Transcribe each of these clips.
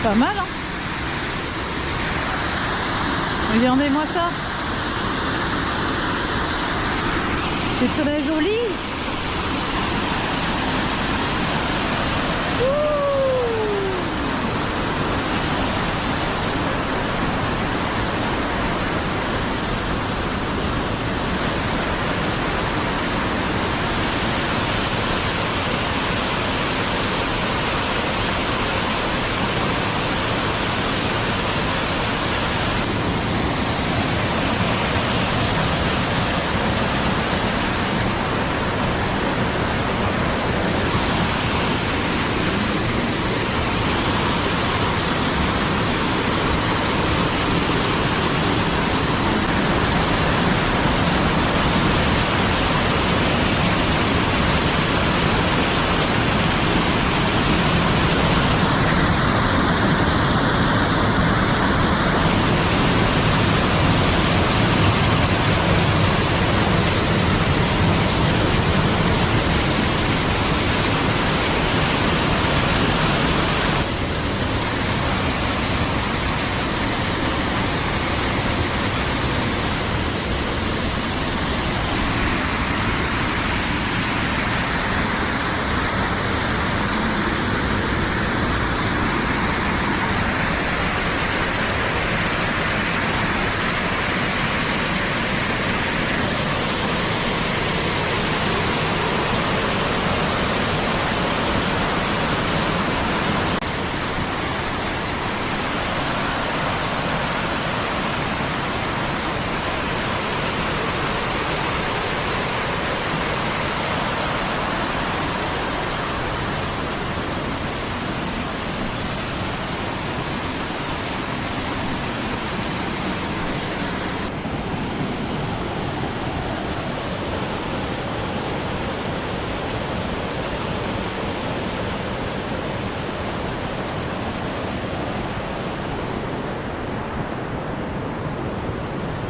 Pas mal, hein? Regardez-moi ça. C'est très joli.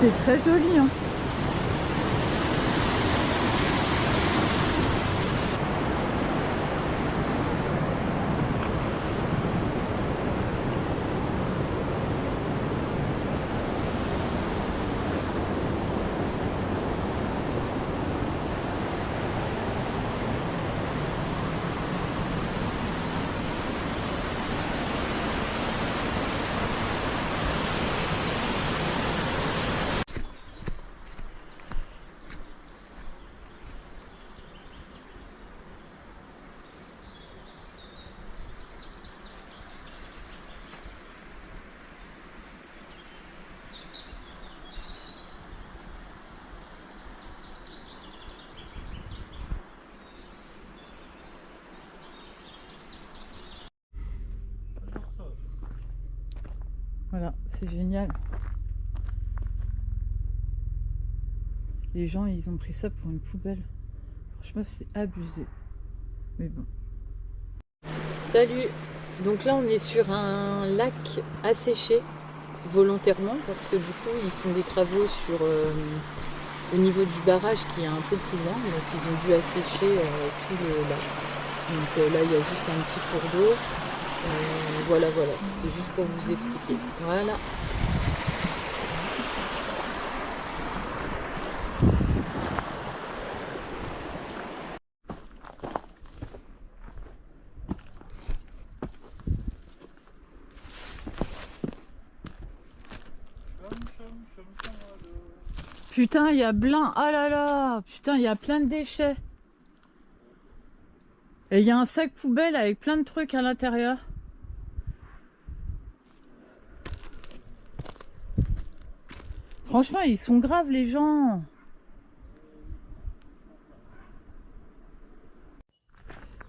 C'est très joli, hein. Voilà, c'est génial. Les gens, ils ont pris ça pour une poubelle. Franchement, c'est abusé. Mais bon. Salut! Donc là on est sur un lac asséché volontairement parce que du coup ils font des travaux sur au niveau du barrage qui est un peu plus loin, donc ils ont dû assécher tout le lac. Donc là il y a juste un petit cours d'eau. Voilà, c'était juste pour vous expliquer. Voilà. Putain, il y a plein. Ah là là. Putain, il y a plein de déchets. Et il y a un sac poubelle avec plein de trucs à l'intérieur. Franchement, ils sont graves les gens.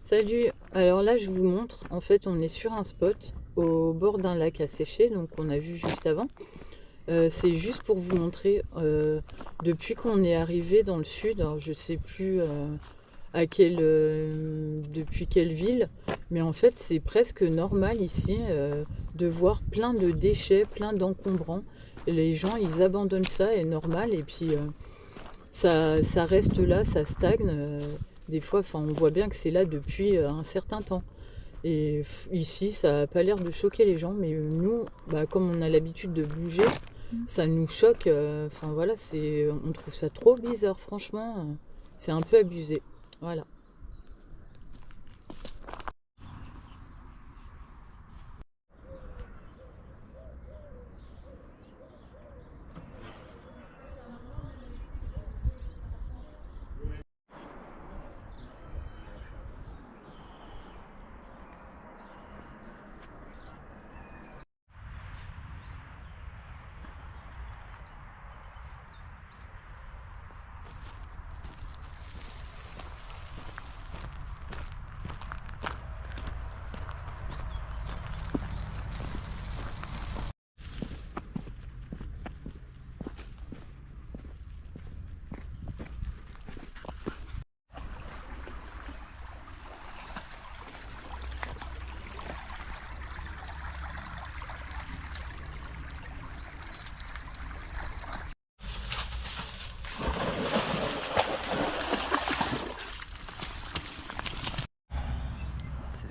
Salut! Alors là je vous montre, en fait on est sur un spot au bord d'un lac asséché, donc on a vu juste avant. C'est juste pour vous montrer, depuis qu'on est arrivé dans le sud, alors je sais plus depuis quelle ville, mais en fait c'est presque normal ici de voir plein de déchets, plein d'encombrants. Les gens ils abandonnent ça, est normal, et puis ça reste là, ça stagne. Des fois, enfin, on voit bien que c'est là depuis un certain temps. Et ici, ça n'a pas l'air de choquer les gens, mais nous, bah, comme on a l'habitude de bouger, ça nous choque. Enfin voilà, on trouve ça trop bizarre, franchement. C'est un peu abusé. Voilà.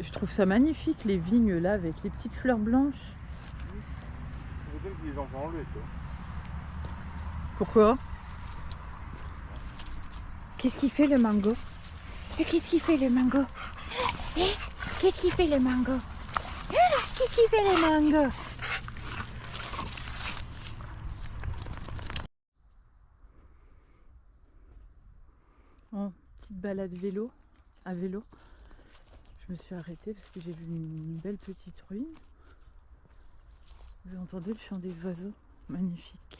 Je trouve ça magnifique, les vignes là, avec les petites fleurs blanches. Peut-être qu'ils les ont enlevés, tu vois. Pourquoi? Qu'est-ce qu'il fait le mango? Qu'est-ce qu'il fait le mango? Qu'est-ce qu'il fait le mango? Qu'est-ce qu'il fait le mango? Oh, petite balade vélo, à vélo. Je me suis arrêtée parce que j'ai vu une belle petite ruine. Vous entendez le chant des oiseaux? Magnifique.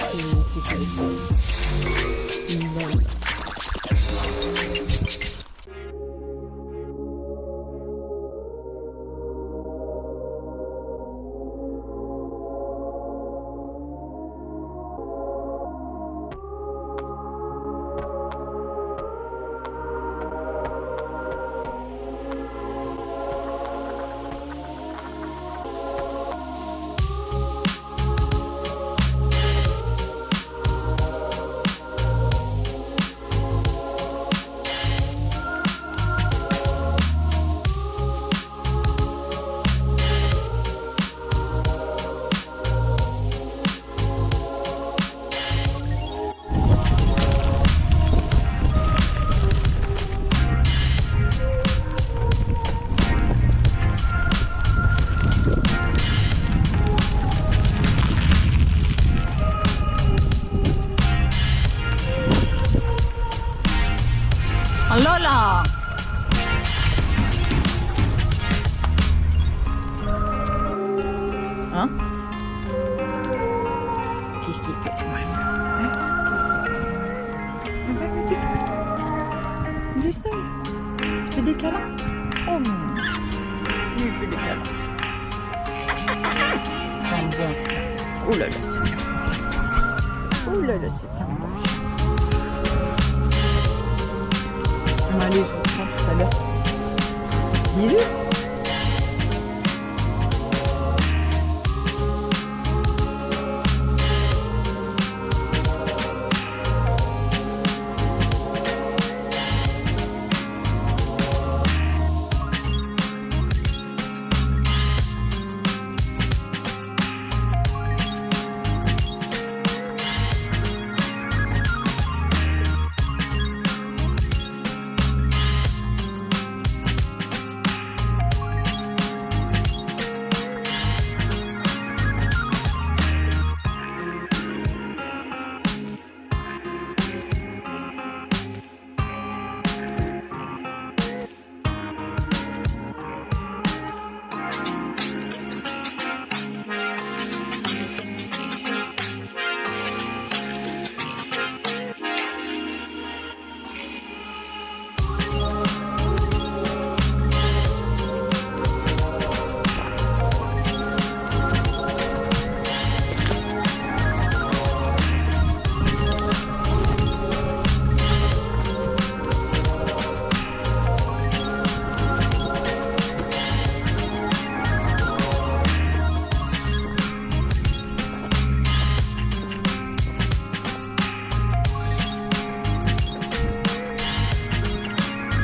C'est voilà. Lola! Hein? Qu'est-ce qu'il fait? Du sol. C'est des câlins. Oh non. Il fait des câlins. C'est un bon chien. Oh là là, c'est bien. Oh là là, c'est un bon chien. Allez, je vous prends tout à l'heure. Bisous.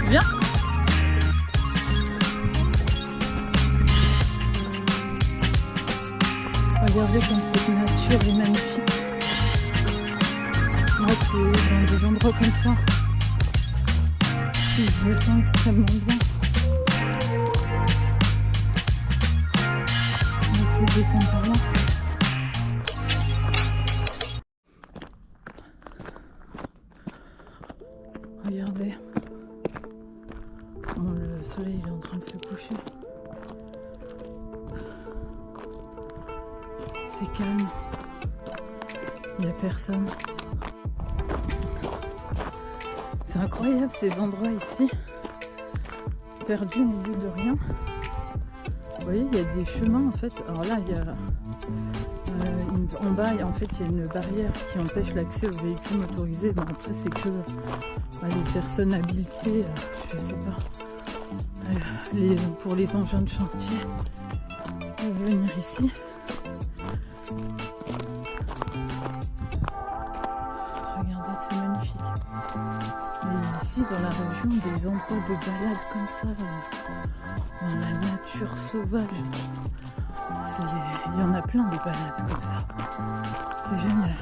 Viens. Regardez comme cette nature est magnifique. Moi, c'est dans des endroits comme ça que je me sens extrêmement bien. On va essayer de descendre par là. Regardez. Bon, le soleil est en train de se coucher. C'est calme. Il n'y a personne. C'est incroyable ces endroits ici. Perdus au milieu de rien. Vous voyez, il y a des chemins en fait. Alors là, il y a en bas, en fait, il y a une barrière qui empêche l'accès aux véhicules motorisés. Bon, après, c'est que les personnes habilitées, je sais pas, pour les engins de chantier, peuvent venir ici. Regardez, c'est magnifique. Et ici, dans la région, des endroits de balade comme ça, dans la nature sauvage. Il y en a plein des balades comme ça. C'est génial.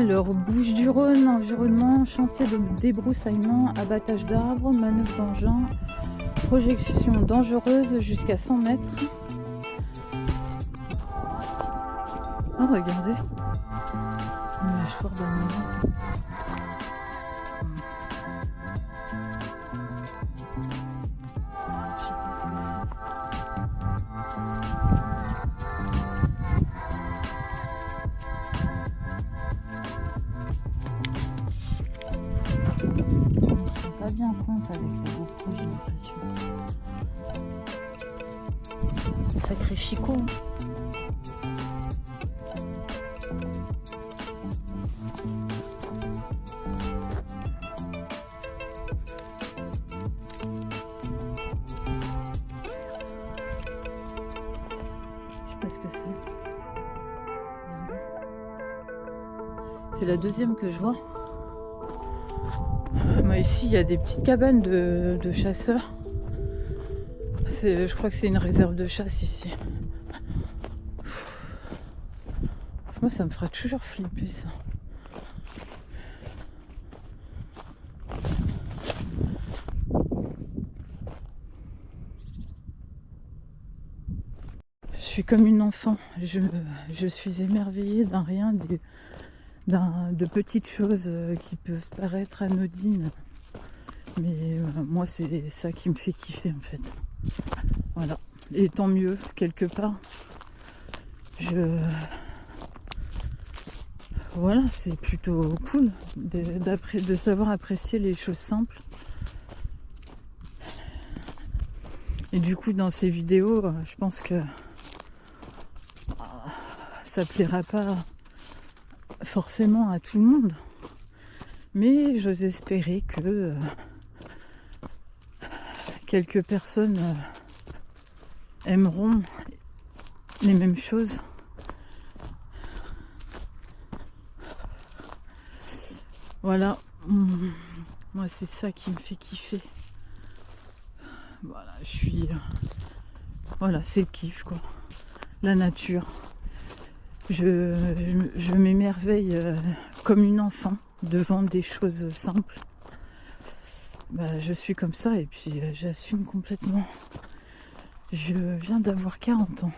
Alors, Bouches-du-Rhône, environnement, chantier de débroussaillement, abattage d'arbres, manœuvre d'engin, projection dangereuse jusqu'à 100 mètres. Oh, regardez, une mâchoire d'animal. Pas bien compte avec la GoPro, j'ai l'impression. Sacré chicot. Hein. Je sais pas ce que c'est. Regardez. C'est la deuxième que je vois. Moi, ici, il y a des petites cabanes de chasseurs. Je crois que c'est une réserve de chasse ici. Moi, ça me fera toujours flipper, ça. Je suis comme une enfant. Je suis émerveillée d'un rien, de petites choses qui peuvent paraître anodines. Mais moi, c'est ça qui me fait kiffer, en fait. Voilà. Et tant mieux, quelque part. Voilà, c'est plutôt cool de savoir apprécier les choses simples. Et du coup, dans ces vidéos, je pense que ça plaira pas forcément à tout le monde. Mais j'ose espérer que quelques personnes aimeront les mêmes choses. Voilà, moi c'est ça qui me fait kiffer. Voilà, voilà, c'est le kiff, quoi. La nature. Je m'émerveille comme une enfant devant des choses simples. Je suis comme ça et puis j'assume complètement. Je viens d'avoir 40 ans.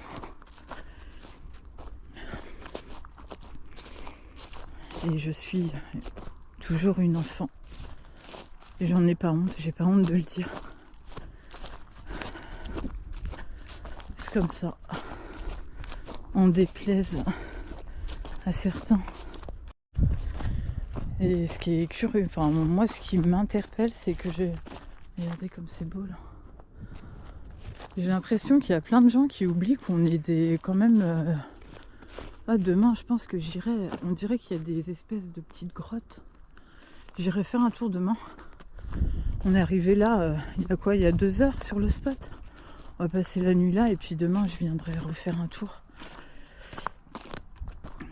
Et je suis toujours une enfant. Et j'en ai pas honte, j'ai pas honte de le dire. C'est comme ça. On déplaise à certains. Et ce qui est curieux, enfin moi ce qui m'interpelle, c'est que regardez comme c'est beau là. J'ai l'impression qu'il y a plein de gens qui oublient qu'on est quand même... demain je pense que j'irai, on dirait qu'il y a des espèces de petites grottes. J'irai faire un tour demain. On est arrivé là, il y a quoi, il y a 2 heures sur le spot. On va passer la nuit là et puis demain je viendrai refaire un tour.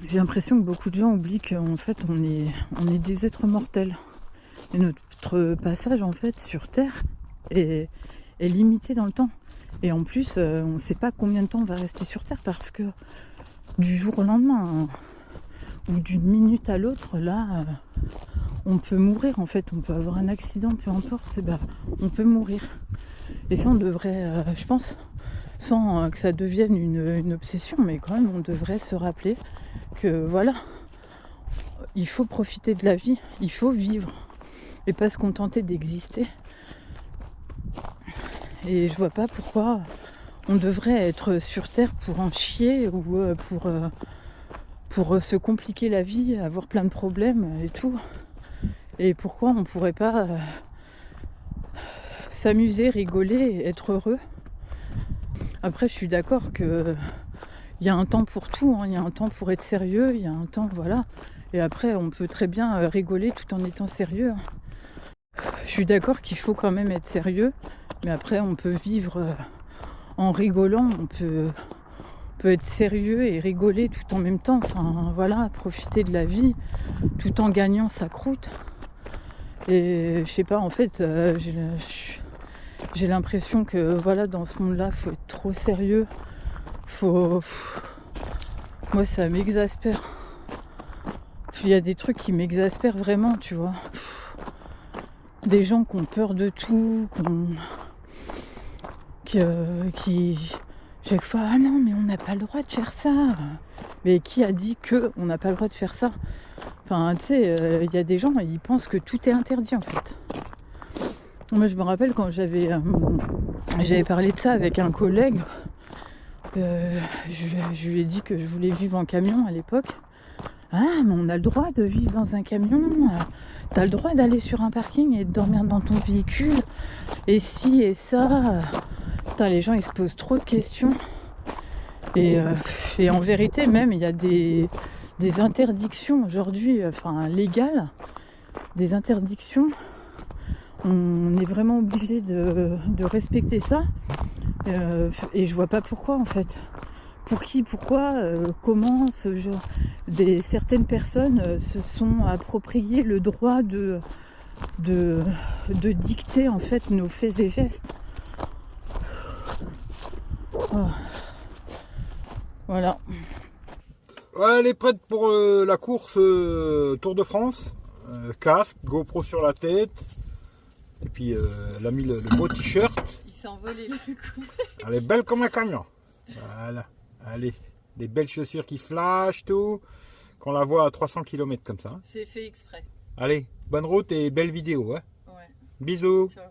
J'ai l'impression que beaucoup de gens oublient qu'en fait on est des êtres mortels. Et notre passage en fait sur Terre est limité dans le temps. Et en plus on ne sait pas combien de temps on va rester sur Terre parce que du jour au lendemain ou d'une minute à l'autre là on peut mourir en fait. On peut avoir un accident, peu importe, on peut mourir. Et ça on devrait, je pense, sans que ça devienne une obsession, mais quand même on devrait se rappeler que voilà, il faut profiter de la vie, il faut vivre et pas se contenter d'exister. Et je vois pas pourquoi on devrait être sur Terre pour en chier ou pour se compliquer la vie, avoir plein de problèmes et tout. Et pourquoi on pourrait pas s'amuser, rigoler, être heureux. Après je suis d'accord que il y a un temps pour tout, hein. Il y a un temps pour être sérieux, il y a un temps, voilà. Et après, on peut très bien rigoler tout en étant sérieux. Je suis d'accord qu'il faut quand même être sérieux, mais après, on peut vivre en rigolant, on peut être sérieux et rigoler tout en même temps. Enfin, voilà, profiter de la vie tout en gagnant sa croûte. Et je sais pas, en fait, j'ai l'impression que, voilà, dans ce monde-là, faut être trop sérieux. Moi ça m'exaspère. il y a des trucs qui m'exaspèrent vraiment, tu vois. Des gens qui ont peur de tout, qui chaque fois, ah non mais on n'a pas le droit de faire ça. Mais qui a dit que on n'a pas le droit de faire ça? Enfin, tu sais, il y a des gens, ils pensent que tout est interdit en fait. Moi, je me rappelle quand j'avais parlé de ça avec un collègue, je lui ai dit que je voulais vivre en camion à l'époque. Ah, mais on a le droit de vivre dans un camion, t'as le droit d'aller sur un parking et de dormir dans ton véhicule, et si et ça. Putain, les gens ils se posent trop de questions. Et en vérité, même, il y a des interdictions aujourd'hui, enfin légales, des interdictions. On est vraiment obligé de respecter ça. Et je vois pas pourquoi en fait. Pour qui, pourquoi, comment ce genre certaines personnes se sont appropriées le droit de dicter en fait nos faits et gestes. Oh. Voilà. Ouais, elle est prête pour la course Tour de France. Casque, GoPro sur la tête. Et puis elle a mis le beau t-shirt. Il s'est envolé le coup. Elle est belle comme un camion. Voilà. Allez, des belles chaussures qui flashent, tout. Qu'on la voit à 300 km comme ça. C'est fait exprès. Allez, bonne route et belle vidéo. Hein. Ouais. Bisous. Ciao.